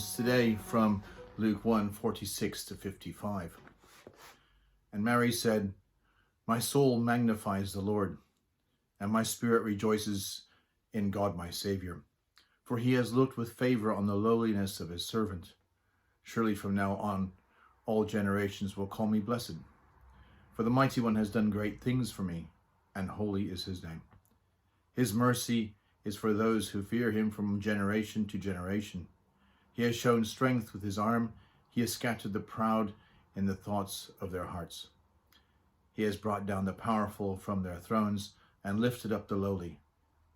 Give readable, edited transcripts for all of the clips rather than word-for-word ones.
comes today from Luke 1:46 to 55. And Mary said, "My soul magnifies the Lord, and my spirit rejoices in God my Savior, for he has looked with favor on the lowliness of his servant. Surely from now on all generations will call me blessed. For the Mighty One has done great things for me, and holy is his name. His mercy is for those who fear him from generation to generation. He has shown strength with his arm. He has scattered the proud in the thoughts of their hearts. He has brought down the powerful from their thrones and lifted up the lowly.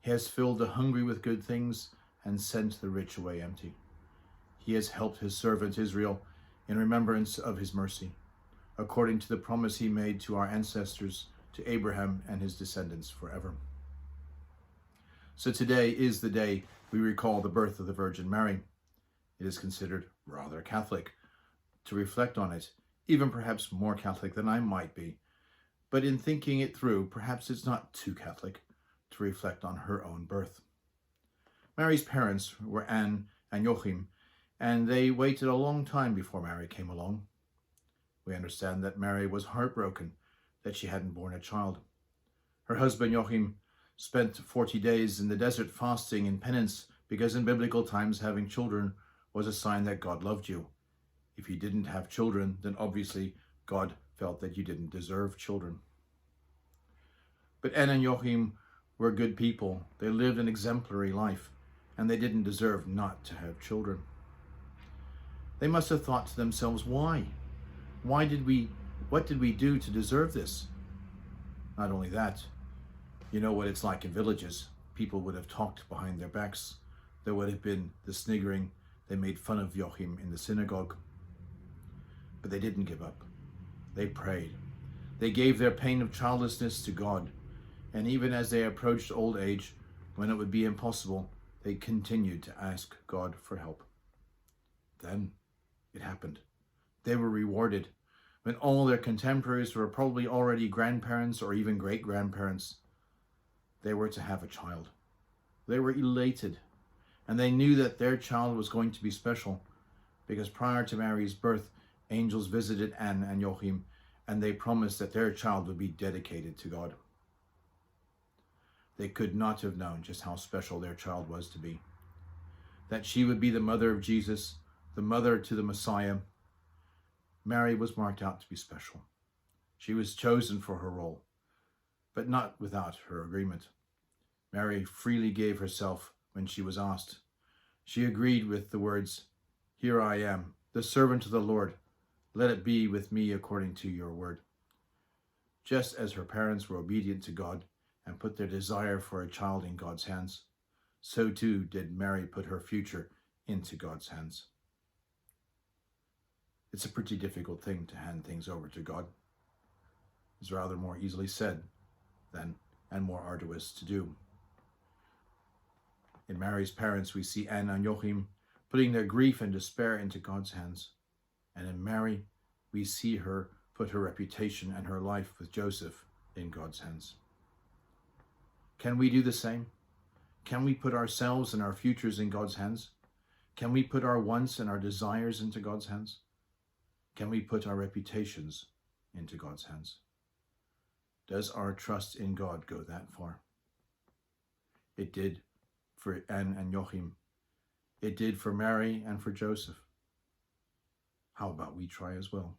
He has filled the hungry with good things and sent the rich away empty. He has helped his servant Israel in remembrance of his mercy, according to the promise he made to our ancestors, to Abraham and his descendants forever." So today is the day we recall the birth of the Virgin Mary. It is considered rather Catholic to reflect on it, even perhaps more Catholic than I might be. But in thinking it through, perhaps it's not too Catholic to reflect on her own birth. Mary's parents were Anne and Joachim, and they waited a long time before Mary came along. We understand that Mary was heartbroken that she hadn't borne a child. Her husband Joachim spent 40 days in the desert fasting in penance, because in biblical times having children was a sign that God loved you. If you didn't have children, then obviously God felt that you didn't deserve children. But Anne and Joachim were good people. They lived an exemplary life, and they didn't deserve not to have children. They must have thought to themselves, why? What did we do to deserve this? Not only that, you know what it's like in villages. People would have talked behind their backs. There would have been the sniggering. They made fun of Joachim in the synagogue. But they didn't give up. They prayed. They gave their pain of childlessness to God. And even as they approached old age, when it would be impossible, they continued to ask God for help. Then it happened. They were rewarded. When all their contemporaries were probably already grandparents or even great-grandparents, they were to have a child. They were elated, and they knew that their child was going to be special, because prior to Mary's birth, angels visited Anne and Joachim, and they promised that their child would be dedicated to God. They could not have known just how special their child was to be. That she would be the mother of Jesus, the mother to the Messiah. Mary was marked out to be special. She was chosen for her role, but not without her agreement. Mary freely gave herself when she was asked. She agreed with the words, "Here I am, the servant of the Lord. Let it be with me according to your word." Just as her parents were obedient to God and put their desire for a child in God's hands, so too did Mary put her future into God's hands. It's a pretty difficult thing to hand things over to God. It's rather more easily said than and more arduous to do. In Mary's parents, we see Anne and Joachim putting their grief and despair into God's hands. And in Mary, we see her put her reputation and her life with Joseph in God's hands. Can we do the same? Can we put ourselves and our futures in God's hands? Can we put our wants and our desires into God's hands? Can we put our reputations into God's hands? Does our trust in God go that far? It did for Anne and Joachim. It did for Mary and for Joseph. How about we try as well?